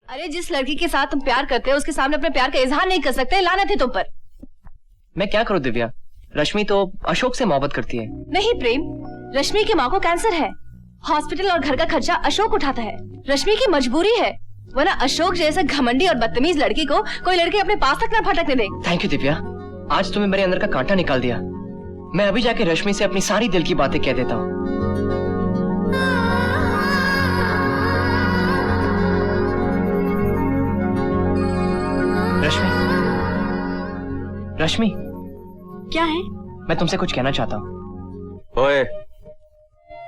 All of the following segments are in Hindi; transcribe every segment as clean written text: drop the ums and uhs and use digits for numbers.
अरे जिस लड़की के साथ तुम प्यार करते हो उसके सामने अपने प्यार का इजहार नहीं कर सकते, लानत है तुम पर। मैं क्या करूं दिव्या, रश्मि तो अशोक से मोहब्बत करती है। नहीं प्रेम, रश्मि की माँ को कैंसर है, हॉस्पिटल और घर का खर्चा अशोक उठाता है। रश्मि की मजबूरी है, वरना अशोक जैसे घमंडी और बदतमीज लड़की को कोई लड़की अपने पास तक न फटकने दे। थैंक यू दिव्या, आज तुमने मेरे अंदर का कांटा निकाल दिया। मैं अभी जाके रश्मि से अपनी सारी दिल की बातें कह देता हूँ। रश्मि, रश्मि, क्या है? मैं तुमसे कुछ कहना चाहता हूँ। ओए,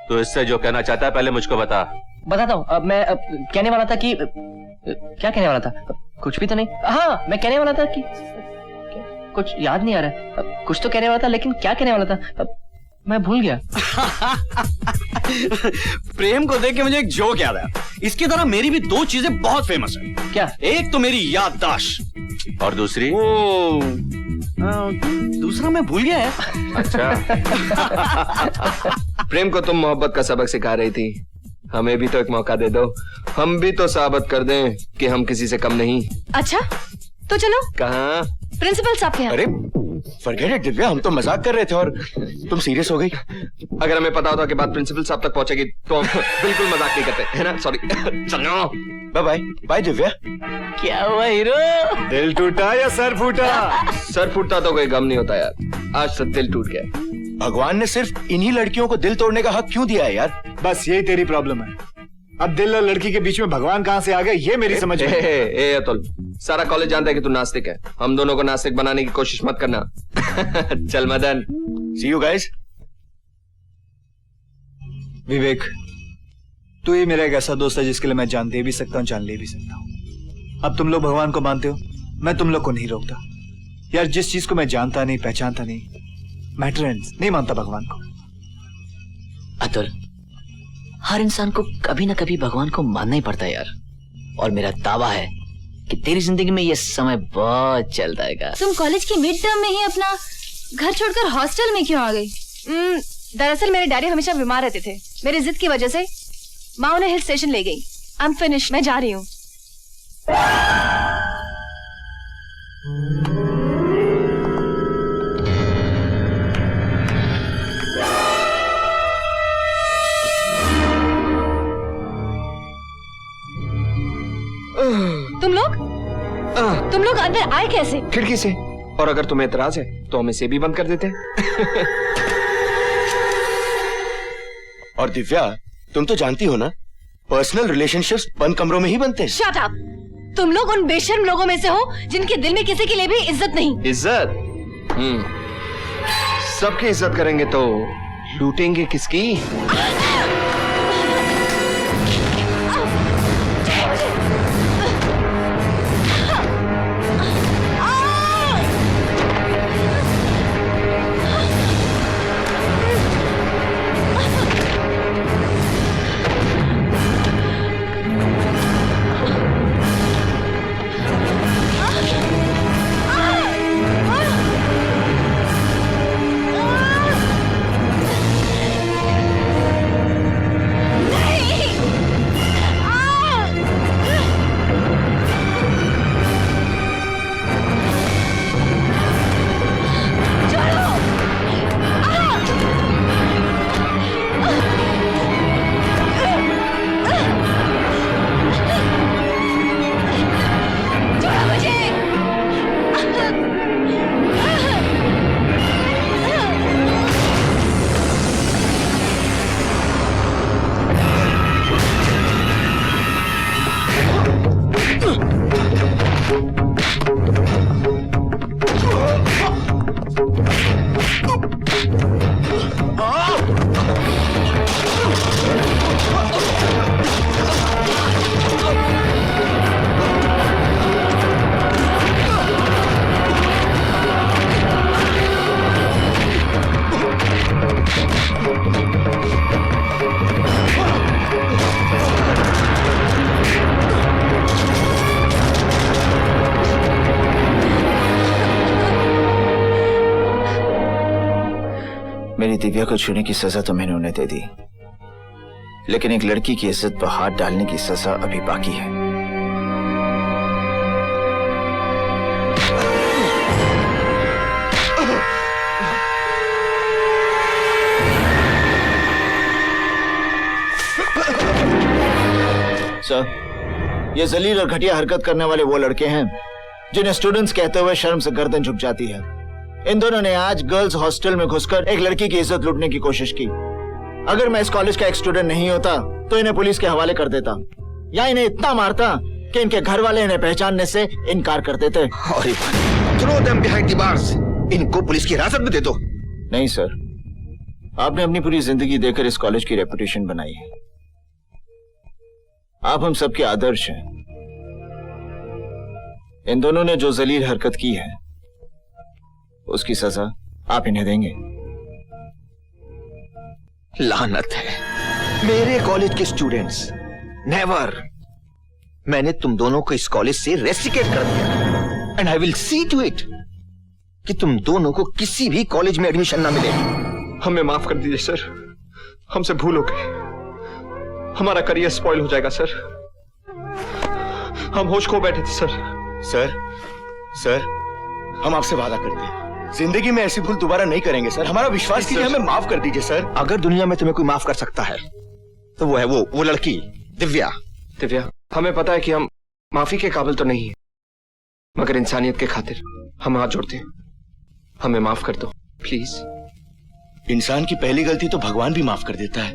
तू इससे जो कहना चाहता है पहले मुझको बता। बताता हूँ। अब मैं कहने वाला था कि क्या कहने वाला था, कुछ भी तो नहीं। हाँ, मैं कहने वाला था कि कुछ याद नहीं आ रहा है। कुछ तो कहने वाला था, लेकिन क्या कहने वाला था मैं भूल गया। प्रेम को देख के मुझे एक जोक याद आया। इसकी तरह मेरी भी दो चीजें बहुत फेमस है। क्या? एक तो मेरी याददाश्त और दूसरी? दूसरा मैं भूल गया है। अच्छा। प्रेम को तुम मोहब्बत का सबक सिखा रही थी, हमें भी तो एक मौका दे दो, हम भी तो साबित कर दें कि हम किसी से कम नहीं। अच्छा तो चलो। कहाँ? प्रिंसिपल साहब के यहाँ। अरे फॉरगेट इट दिव्या, हम तो मजाक कर रहे थे और तुम सीरियस हो गई। अगर हमें पता होता कि बात प्रिंसिपल साहब तक पहुंचेगी तो हम बिल्कुल मजाक नहीं करते, है ना? सॉरी। चलो बाय बाय। बाय दिव्या। क्या हुआ हीरो? दिल टूटा या सर फूटा? सर फूटता तो कोई गम नहीं होता यार, आज तो दिल टूट गया। भगवान ने सिर्फ इन्हीं लड़कियों को दिल तोड़ने का हक क्यों दिया है यार? बस यही तेरी प्रॉब्लम है। अब दिल और लड़की के बीच में भगवान कहाँ से आ गया ये मेरी समझ में। ए अतुल, सारा कॉलेज जानता है कि तू नास्तिक है, हम दोनों को नास्तिक बनाने की कोशिश मत करना। चल मदन, सी यू गाइस। विवेक, तू ही मेरा एक ऐसा दोस्त है जिसके लिए मैं जान दे भी सकता हूँ, जान ले भी सकता हूँ। अब तुम लोग भगवान को मानते हो, मैं तुम लोग को नहीं रोकता यार। जिस चीज को मैं जानता नहीं, पहचानता नहीं, मैटर नहीं मानता भगवान को। अतुल, हर इंसान को कभी ना कभी भगवान को मानना ही पड़ता है यार। और मेरा दावा है कि तेरी जिंदगी में ये समय बहुत चल जाएगा। तुम कॉलेज की मिड टर्म में ही अपना घर छोड़कर हॉस्टल में क्यों आ गई? दरअसल मेरे डैडी हमेशा बीमार रहते थे, मेरी जिद की वजह से माँ उन्हें हिल स्टेशन ले गई। आई एम फिनिश, मैं जा रही हूँ। तुम लोग अंदर आए कैसे? खिड़की से। और अगर तुम्हें एतराज है तो हम इसे भी बंद कर देते। और दिव्या, तुम तो जानती हो ना, पर्सनल रिलेशनशिप्स बंद कमरों में ही बनते हैं। Shut up! तुम लोग उन बेशर्म लोगों में से हो जिनके दिल में किसी के लिए भी इज्जत नहीं। इज्जत? सबकी इज्जत करेंगे तो लूटेंगे किसकी? मेरी दिव्या को छूने की सजा तो मैंने उन्हें दे दी, लेकिन एक लड़की की इज्जत पर हाथ डालने की सजा अभी बाकी है। सर, ये जलील और घटिया हरकत करने वाले वो लड़के हैं जिन्हें स्टूडेंट्स कहते हुए शर्म से गर्दन झुक जाती है। इन दोनों ने आज गर्ल्स हॉस्टल में घुसकर एक लड़की की इज्जत लूटने की कोशिश की। अगर मैं इस कॉलेज का एक स्टूडेंट नहीं होता तो इन्हें पुलिस के हवाले कर देता या इन्हें इतना मारता कि इनके घर वाले इन्हें पहचानने से इनकार कर देते। Throw them behind the bars. इनको पुलिस की हिरासत में दे दो। नहीं सर, आपने अपनी पूरी जिंदगी देकर इस कॉलेज की रेपुटेशन बनाई है। आप हम सबके आदर्श हैं। इन दोनों ने जो जलील हरकत की है उसकी सजा आप इन्हें देंगे। लानत है मेरे कॉलेज के स्टूडेंट्स, नेवर। मैंने तुम दोनों को इस कॉलेज से रेस्ट्रिकेट कर दिया and I will see to it कि तुम दोनों को किसी भी कॉलेज में एडमिशन ना मिले। हमें माफ कर दीजिए सर, हमसे भूल हो गई। हमारा करियर स्पॉइल हो जाएगा सर। हम होश खो बैठे थे सर। सर, हम आपसे वादा करते हैं जिंदगी में ऐसी भूल दोबारा नहीं करेंगे सर। हमारा विश्वास कीजिए, हमें माफ कर दीजिए सर। अगर दुनिया में तुम्हें कोई माफ कर सकता है तो वो है वो लड़की दिव्या। दिव्या, हमें पता है कि हम माफी के काबिल तो नहीं है, मगर इंसानियत के खातिर हम हाथ जोड़ते हैं। हमें माफ कर दो प्लीज। इंसान की पहली गलती तो भगवान भी माफ कर देता है।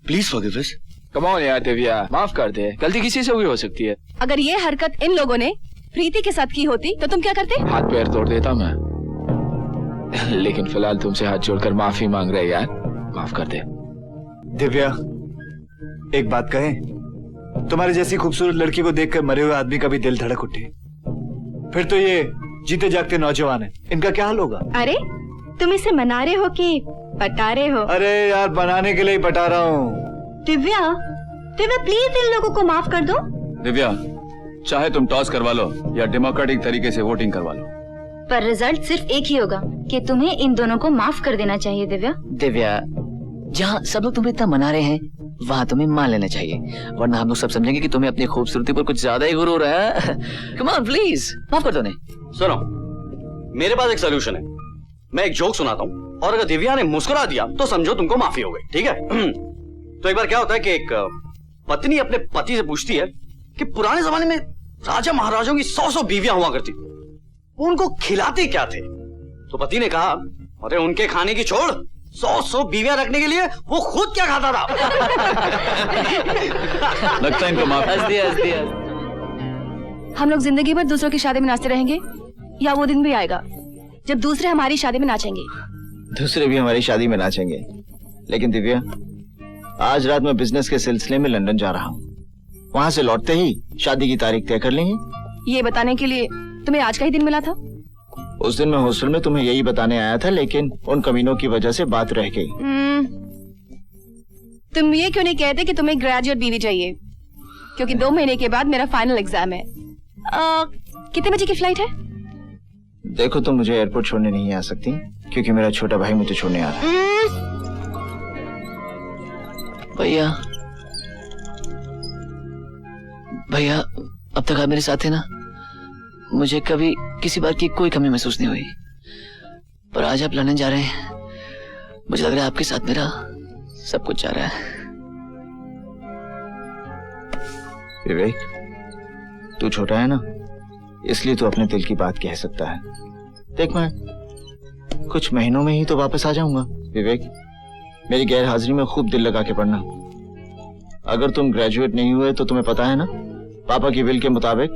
Please forgive us. Come on यार दिव्या, माफ कर दे। गलती किसी से भी हो सकती है। अगर ये हरकत इन लोगों ने प्रीति के साथ की होती तो तुम क्या करते? हाथ पैर तोड़ देता मैं, लेकिन फिलहाल तुमसे हाथ जोड़कर माफी मांग रहे यार, माफ कर दे। दिव्या, एक बात कहें, तुम्हारी जैसी खूबसूरत लड़की को देखकर मरे हुए आदमी का भी दिल धड़क उठे। फिर तो ये जीते जागते नौजवान है, इनका क्या हाल होगा? अरे तुम इसे मना रहे हो कि पटा रहे हो? अरे यार, बनाने के लिए ही पटा रहा हूँ। दिव्या प्लीज इन लोगों को माफ कर दो। दिव्या, चाहे तुम टॉस करवा लो या डेमोक्रेटिक तरीके से वोटिंग करवा लो, पर रिजल्ट सिर्फ एक ही होगा कि तुम्हें इन दोनों को माफ कर देना चाहिए। दिव्या, जहाँ सब लोग तुम्हें इतना मना रहे हैं वहाँ तुम्हें मान लेना चाहिए, वरना हम लोग सब समझेंगे कि तुम्हें अपनी खूबसूरती पर कुछ ज्यादा ही गुरूर है। कम ऑन प्लीज, माफ कर दो उन्हें। सुनो, मेरे पास एक सोल्यूशन है। मैं एक जोक सुनाता हूँ और अगर दिव्या ने मुस्कुरा दिया तो समझो तुमको माफी हो गई, ठीक है? तो एक बार क्या होता है कि एक पत्नी अपने पति से पूछती है कि पुराने जमाने में राजा महाराजाओं की 100 बीवियां हुआ करती, वो उनको खिलाते क्या थे? तो पति ने कहा, अरे उनके खाने की छोड़, 100 बीवियां रखने के लिए वो खुद क्या खाता था। लगता है इनको माफ। हंस दिया। हम लोग जिंदगी भर दूसरों की शादी में नाचते रहेंगे या वो दिन भी आएगा जब दूसरे हमारी शादी में नाचेंगे? दूसरे भी हमारी शादी में नाचेंगे। लेकिन दिव्या, आज रात मैं बिजनेस के सिलसिले में लंदन जा रहा हूँ। वहाँ से लौटते ही शादी की तारीख तय कर लेंगे। ये बताने के लिए तुम्हें आज का ही दिन मिला था? उस दिन मैं हॉस्टल में तुम्हें यही बताने आया था, लेकिन उन कमीनों की वजह से बात रह गई। तुम ये क्यों नहीं कहते कि तुम्हें ग्रेजुएट बीवी चाहिए? क्योंकि 2 महीने के बाद मेरा फाइनल एग्जाम है। कितने बजे की फ्लाइट है? देखो, तुम मुझे एयरपोर्ट छोड़ने नहीं आ सकती क्योंकि मेरा छोटा भाई मुझे छोड़ने आ रहा है। भैया, अब तक आप मेरे साथ थे ना, मुझे कभी किसी बात की कोई कमी महसूस नहीं हुई, पर आज आप लंदन जा रहे हैं, मुझे लग रहा है आपके साथ मेरा सब कुछ जा रहा है। विवेक, तू छोटा है ना, इसलिए तू अपने दिल की बात कह सकता है। देख, मैं कुछ महीनों में ही तो वापस आ जाऊंगा। विवेक, मेरी गैर हाजिरी में खूब दिल लगा के पढ़ना। अगर तुम ग्रेजुएट नहीं हुए तो तुम्हें पता है ना, पापा की विल के मुताबिक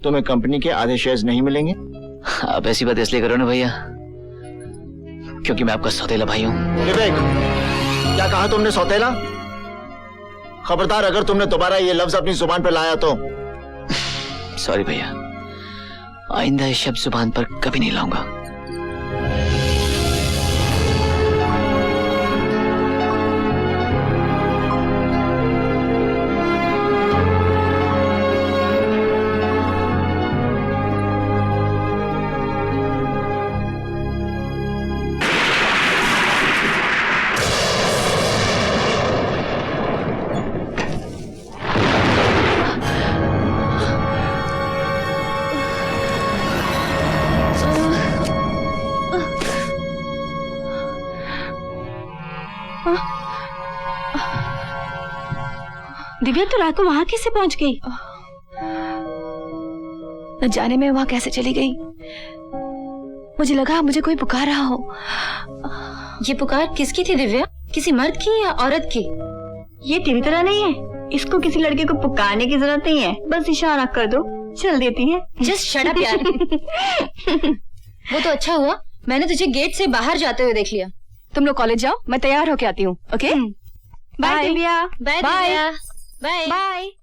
तुम्हें कंपनी के आधे शेयर्स नहीं मिलेंगे। आप ऐसी बात इसलिए करो ना भैया क्योंकि मैं आपका सौतेला भाई हूँ। विवेक, क्या कहा तुमने? सौतेला? खबरदार, अगर तुमने दोबारा ये लफ्ज अपनी जुबान पर लाया तो। सॉरी भैया, आइंदा ये शब्द जुबान पर कभी नहीं लाऊंगा। दिव्या तो रात को वहां कैसे पहुंच गई? न जाने मैं वहां कैसे चली गई। मुझे लगा मुझे कोई पुकार रहा हो। ये पुकार किसकी थी दिव्या? किसी मर्द की या औरत की? ये तेरी तरह नहीं है, इसको किसी लड़के को पुकारने की जरूरत नहीं है, बस इशारा कर दो चल देती है। जस्ट शट अप यार। वो तो अच्छा हुआ मैंने तुझे गेट से बाहर जाते हुए देख लिया। तुम लोग कॉलेज जाओ, मैं तैयार होके आती हूँ। Okay, bye Divya. Bye bye Divya. Bye. Bye.